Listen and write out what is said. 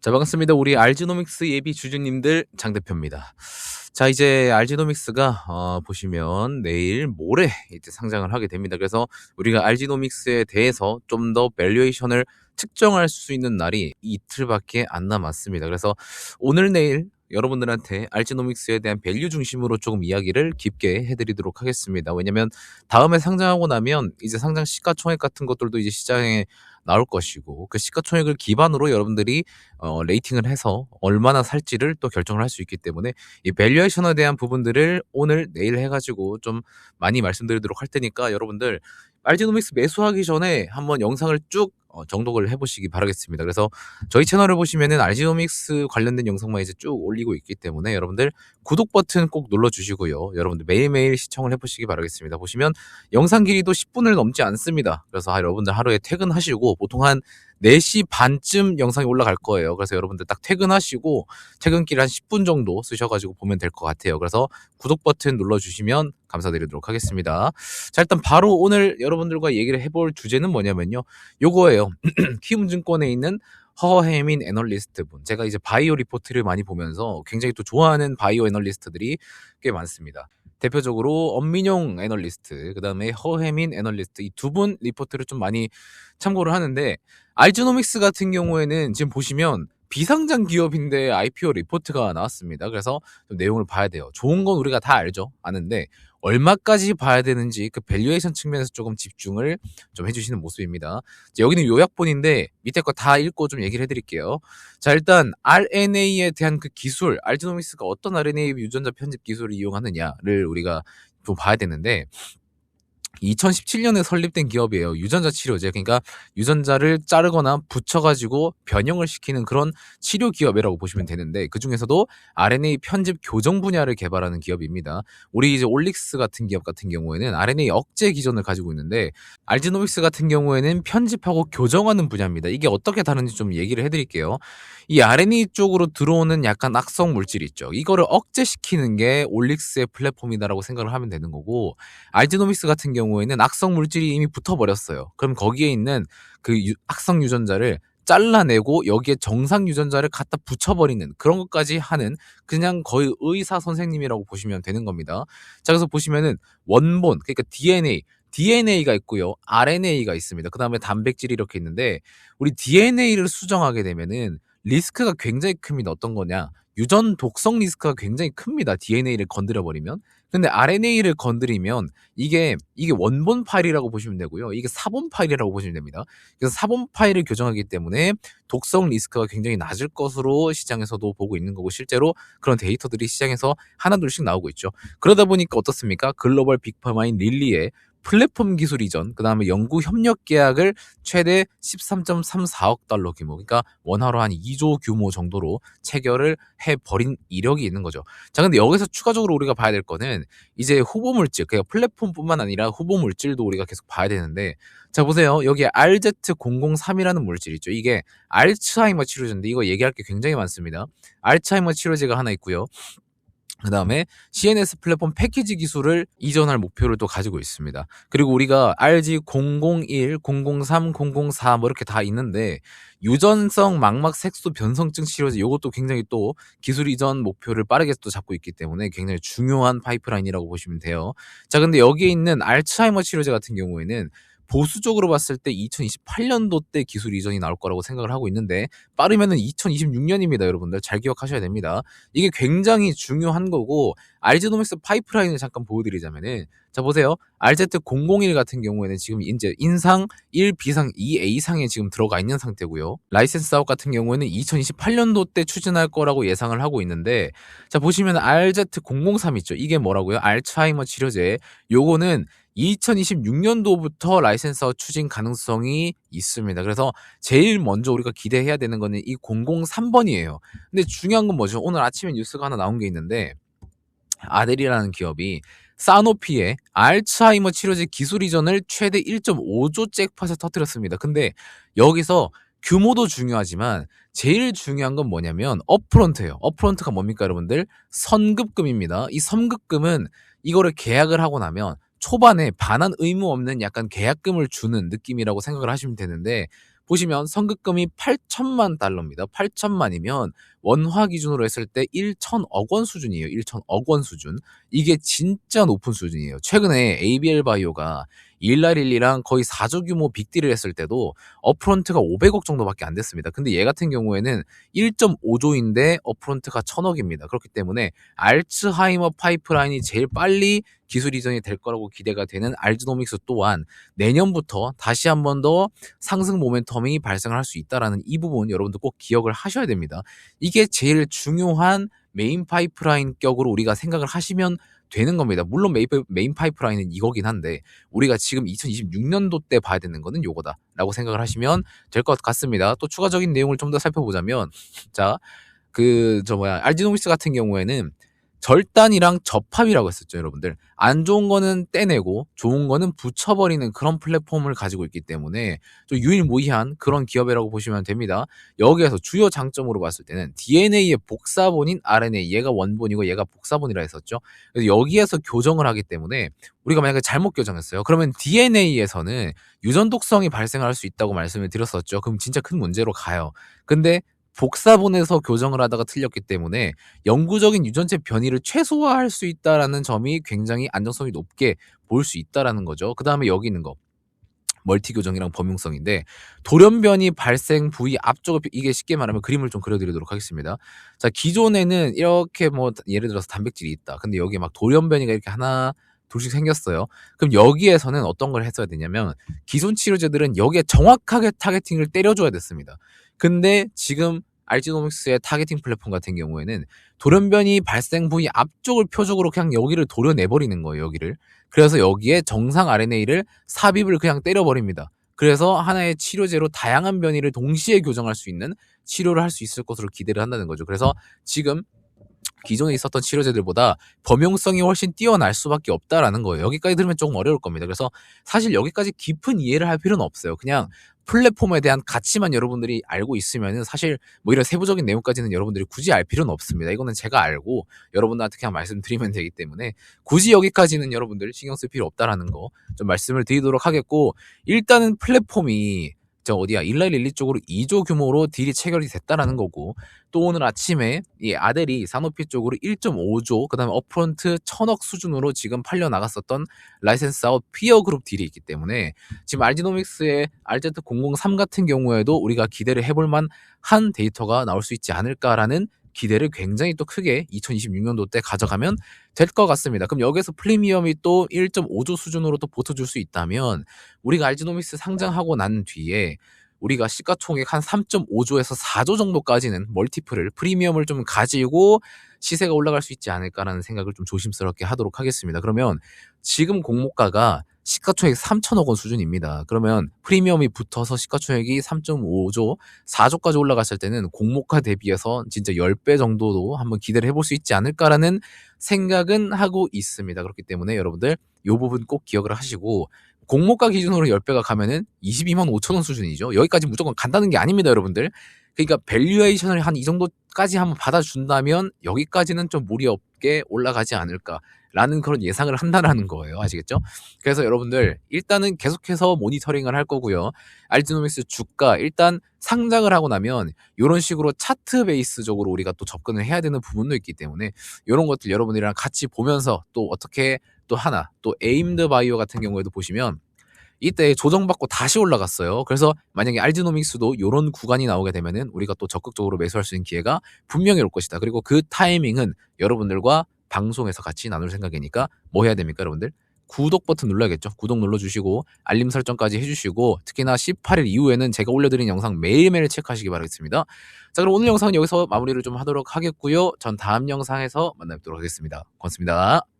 자, 반갑습니다. 우리 알지노믹스 예비 주주님들 장 대표입니다. 자, 이제 알지노믹스가 보시면 내일 모레 이제 상장을 하게 됩니다. 그래서 우리가 알지노믹스에 대해서 좀 더 밸류에이션을 측정할 수 있는 날이 이틀밖에 안 남았습니다. 그래서 오늘 내일 여러분들한테 알지노믹스에 대한 밸류 중심으로 조금 이야기를 깊게 해드리도록 하겠습니다. 왜냐면 다음에 상장하고 나면 이제 상장 시가총액 같은 것들도 이제 시장에 나올 것이고, 그 시가총액을 기반으로 여러분들이 레이팅을 해서 얼마나 살지를 또 결정을 할 수 있기 때문에 이 밸류에이션에 대한 부분들을 오늘 내일 해가지고 좀 많이 말씀드리도록 할 테니까, 여러분들 알지노믹스 매수하기 전에 한번 영상을 쭉 정독을 해보시기 바라겠습니다. 그래서 저희 채널을 보시면은 알지노믹스 관련된 영상만 이제 쭉 올리고 있기 때문에 여러분들 구독 버튼 꼭 눌러주시고요. 여러분들 매일매일 시청을 해보시기 바라겠습니다. 보시면 영상 길이도 10분을 넘지 않습니다. 그래서 여러분들 하루에 퇴근하시고 보통 한 4시 반쯤 영상이 올라갈 거예요. 그래서 여러분들 딱 퇴근하시고 퇴근길 한 10분 정도 쓰셔가지고 보면 될 것 같아요. 그래서 구독 버튼 눌러주시면 감사드리도록 하겠습니다. 자, 일단 바로 오늘 여러분들과 얘기를 해볼 주제는 뭐냐면요, 요거예요. 키움증권에 있는 허혜민 애널리스트 분, 제가 이제 바이오 리포트를 많이 보면서 굉장히 또 좋아하는 바이오 애널리스트들이 꽤 많습니다. 대표적으로 엄민용 애널리스트, 그 다음에 허혜민 애널리스트, 이 두 분 리포트를 좀 많이 참고를 하는데, 알지노믹스 같은 경우에는 지금 보시면 비상장 기업인데 IPO 리포트가 나왔습니다. 그래서 좀 내용을 봐야 돼요. 좋은 건 우리가 다 알죠. 아는데 얼마까지 봐야 되는지 그 밸류에이션 측면에서 조금 집중을 좀 해주시는 모습입니다. 자, 여기는 요약본인데 밑에 거 다 읽고 좀 얘기를 해드릴게요. 자, 일단 RNA에 대한 그 기술, 알지노믹스가 어떤 RNA 유전자 편집 기술을 이용하느냐를 우리가 좀 봐야 되는데, 2017년에 설립된 기업이에요. 유전자 치료제. 그러니까 유전자를 자르거나 붙여가지고 변형을 시키는 그런 치료 기업이라고 보시면 되는데, 그 중에서도 RNA 편집 교정 분야를 개발하는 기업입니다. 우리 이제 올릭스 같은 기업 같은 경우에는 RNA 억제 기전을 가지고 있는데, 알지노믹스 같은 경우에는 편집하고 교정하는 분야입니다. 이게 어떻게 다른지 좀 얘기를 해드릴게요. 이 RNA 쪽으로 들어오는 약간 악성 물질 있죠. 이거를 억제시키는 게 올릭스의 플랫폼이다라고 생각을 하면 되는 거고, 알지노믹스 같은 경우에는 악성 물질이 이미 붙어버렸어요. 그럼 거기에 있는 그 악성 유전자를 잘라내고 여기에 정상 유전자를 갖다 붙여버리는 그런 것까지 하는 그냥 거의 의사 선생님이라고 보시면 되는 겁니다. 자, 그래서 보시면은 원본, 그러니까 DNA가 있고요, RNA가 있습니다. 그 다음에 단백질이 이렇게 있는데, 우리 DNA를 수정하게 되면은 리스크가 굉장히 큽니다. 어떤 거냐? 유전 독성 리스크가 굉장히 큽니다. DNA를 건드려 버리면. 근데 RNA를 건드리면 이게 원본 파일이라고 보시면 되고요. 이게 사본 파일이라고 보시면 됩니다. 그래서 사본 파일을 교정하기 때문에 독성 리스크가 굉장히 낮을 것으로 시장에서도 보고 있는 거고, 실제로 그런 데이터들이 시장에서 하나둘씩 나오고 있죠. 그러다 보니까 어떻습니까? 글로벌 빅파마인 릴리의 플랫폼 기술 이전, 그 다음에 연구 협력 계약을 최대 13.34억 달러 규모, 그러니까 원화로 한 2조 규모 정도로 체결을 해버린 이력이 있는 거죠. 자, 근데 여기서 추가적으로 우리가 봐야 될 거는 이제 후보 물질, 그러니까 플랫폼뿐만 아니라 후보 물질도 우리가 계속 봐야 되는데, 자, 보세요. 여기에 RZ003이라는 물질 있죠. 이게 알츠하이머 치료제인데 이거 얘기할 게 굉장히 많습니다. 알츠하이머 치료제가 하나 있고요. 그 다음에 CNS 플랫폼 패키지 기술을 이전할 목표를 또 가지고 있습니다. 그리고 우리가 RG001, 003, 004 뭐 이렇게 다 있는데, 유전성 망막 색소 변성증 치료제 이것도 굉장히 또 기술 이전 목표를 빠르게 또 잡고 있기 때문에 굉장히 중요한 파이프라인이라고 보시면 돼요. 자, 근데 여기에 있는 알츠하이머 치료제 같은 경우에는 보수적으로 봤을 때 2028년도 때 기술 이전이 나올 거라고 생각을 하고 있는데, 빠르면은 2026년입니다. 여러분들 잘 기억하셔야 됩니다. 이게 굉장히 중요한 거고, 알지노믹스 파이프라인을 잠깐 보여드리자면은, 자, 보세요. RZ001 같은 경우에는 지금 이제 인상 1, B상, 2A상에 지금 들어가 있는 상태고요. 라이센스 아웃 같은 경우에는 2028년도 때 추진할 거라고 예상을 하고 있는데, 자, 보시면 RZ003 있죠. 이게 뭐라고요? 알츠하이머 치료제. 요거는 2026년도부터 라이센서 추진 가능성이 있습니다. 그래서 제일 먼저 우리가 기대해야 되는 거는 이 003번이에요. 근데 중요한 건 뭐죠? 오늘 아침에 뉴스가 하나 나온 게 있는데, 아델이라는 기업이 사노피의 알츠하이머 치료제 기술 이전을 최대 1.5조 잭팟에 터뜨렸습니다. 근데 여기서 규모도 중요하지만 제일 중요한 건 뭐냐면 업프론트예요. 업프론트가 뭡니까, 여러분들? 선급금입니다. 이 선급금은 이거를 계약을 하고 나면 초반에 반환 의무 없는 약간 계약금을 주는 느낌이라고 생각을 하시면 되는데, 보시면 선급금이 8천만 달러입니다. 8천만이면 원화 기준으로 했을 때 1천억 원 수준이에요. 1천억 원 수준. 이게 진짜 높은 수준이에요. 최근에 ABL 바이오가 일라릴리랑 거의 4조 규모 빅딜을 했을 때도 업프론트가 500억 정도밖에 안 됐습니다. 근데 얘 같은 경우에는 1.5조인데 업프론트가 1000억입니다. 그렇기 때문에 알츠하이머 파이프라인이 제일 빨리 기술 이전이 될 거라고 기대가 되는 알지노믹스 또한 내년부터 다시 한 번 더 상승 모멘텀이 발생을 할 수 있다라는 이 부분 여러분들 꼭 기억을 하셔야 됩니다. 이게 제일 중요한 메인 파이프라인 격으로 우리가 생각을 하시면 되는 겁니다. 물론 메인 파이프라인은 이거긴 한데 우리가 지금 2026년도 때 봐야 되는 거는 요거다라고 생각을 하시면 될 것 같습니다. 또 추가적인 내용을 좀 더 살펴보자면 자, 알지노믹스 같은 경우에는 절단이랑 접합이라고 했었죠, 여러분들. 안 좋은 거는 떼내고 좋은 거는 붙여버리는 그런 플랫폼을 가지고 있기 때문에 좀 유일무이한 그런 기업이라고 보시면 됩니다. 여기에서 주요 장점으로 봤을 때는 DNA의 복사본인 RNA, 얘가 원본이고 얘가 복사본이라 했었죠. 그래서 여기에서 교정을 하기 때문에 우리가 만약에 잘못 교정했어요. 그러면 DNA에서는 유전 독성이 발생할 수 있다고 말씀을 드렸었죠. 그럼 진짜 큰 문제로 가요. 근데 복사본에서 교정을 하다가 틀렸기 때문에 영구적인 유전체 변이를 최소화할 수 있다라는 점이 굉장히 안정성이 높게 볼 수 있다라는 거죠. 그 다음에 여기 있는 거 멀티 교정이랑 범용성인데 돌연변이 발생 부위 앞쪽을 이게 쉽게 말하면 그림을 좀 그려드리도록 하겠습니다. 자, 기존에는 이렇게 뭐 예를 들어서 단백질이 있다. 근데 여기에 막 돌연변이가 이렇게 하나 둘씩 생겼어요. 그럼 여기에서는 어떤 걸 했어야 되냐면 기존 치료제들은 여기에 정확하게 타겟팅을 때려줘야 됐습니다. 근데 지금 알지노믹스의 타겟팅 플랫폼 같은 경우에는 돌연변이 발생 부위 앞쪽을 표적으로 그냥 여기를 도려내버리는 거예요. 여기를. 그래서 여기에 정상 RNA를 삽입을 그냥 때려버립니다. 그래서 하나의 치료제로 다양한 변이를 동시에 교정할 수 있는 치료를 할 수 있을 것으로 기대를 한다는 거죠. 그래서 지금 기존에 있었던 치료제들보다 범용성이 훨씬 뛰어날 수밖에 없다라는 거예요. 여기까지 들으면 조금 어려울 겁니다. 그래서 사실 여기까지 깊은 이해를 할 필요는 없어요. 그냥 플랫폼에 대한 가치만 여러분들이 알고 있으면은 사실 뭐 이런 세부적인 내용까지는 여러분들이 굳이 알 필요는 없습니다. 이거는 제가 알고 여러분들한테 그냥 말씀드리면 되기 때문에 굳이 여기까지는 여러분들 신경 쓸 필요 없다라는 거 좀 말씀을 드리도록 하겠고, 일단은 플랫폼이 일라릴리 쪽으로 2조 규모로 딜이 체결이 됐다라는 거고, 또 오늘 아침에 이 아델이 사노피 쪽으로 1.5조, 그 다음에 업프론트 1000억 수준으로 지금 팔려 나갔었던 라이센스 아웃 피어 그룹 딜이 있기 때문에 지금 알지노믹스의 RZ003 같은 경우에도 우리가 기대를 해볼 만한 데이터가 나올 수 있지 않을까라는 기대를 굉장히 또 크게 2026년도 때 가져가면 될 것 같습니다. 그럼 여기서 프리미엄이 또 1.5조 수준으로 또 보태줄 수 있다면 우리가 알지노믹스 상장하고 난 뒤에 우리가 시가총액 한 3.5조에서 4조 정도까지는 멀티플을 프리미엄을 좀 가지고 시세가 올라갈 수 있지 않을까라는 생각을 좀 조심스럽게 하도록 하겠습니다. 그러면 지금 공모가가 시가총액 3천억 원 수준입니다. 그러면 프리미엄이 붙어서 시가총액이 3.5조, 4조까지 올라갔을 때는 공모가 대비해서 진짜 10배 정도도 한번 기대를 해볼 수 있지 않을까라는 생각은 하고 있습니다. 그렇기 때문에 여러분들 이 부분 꼭 기억을 하시고, 공모가 기준으로 10배가 가면은 22만 5천 원 수준이죠. 여기까지 무조건 간다는 게 아닙니다, 여러분들. 그러니까 밸류에이션을 한 이 정도까지 한번 받아준다면 여기까지는 좀 무리 없게 올라가지 않을까라는 그런 예상을 한다라는 거예요. 아시겠죠? 그래서 여러분들 일단은 계속해서 모니터링을 할 거고요. 알지노믹스 주가 일단 상장을 하고 나면 이런 식으로 차트 베이스적으로 우리가 또 접근을 해야 되는 부분도 있기 때문에 이런 것들 여러분들이랑 같이 보면서 또 어떻게 또 하나 또 에임드 바이오 같은 경우에도 보시면 이때 조정받고 다시 올라갔어요. 그래서 만약에 알지노믹스도 이런 구간이 나오게 되면은 우리가 또 적극적으로 매수할 수 있는 기회가 분명히 올 것이다. 그리고 그 타이밍은 여러분들과 방송에서 같이 나눌 생각이니까 뭐 해야 됩니까, 여러분들? 구독 버튼 눌러야겠죠. 구독 눌러주시고 알림 설정까지 해주시고, 특히나 18일 이후에는 제가 올려드린 영상 매일매일 체크하시기 바라겠습니다. 자, 그럼 오늘 영상은 여기서 마무리를 좀 하도록 하겠고요. 전 다음 영상에서 만나뵙도록 하겠습니다. 고맙습니다.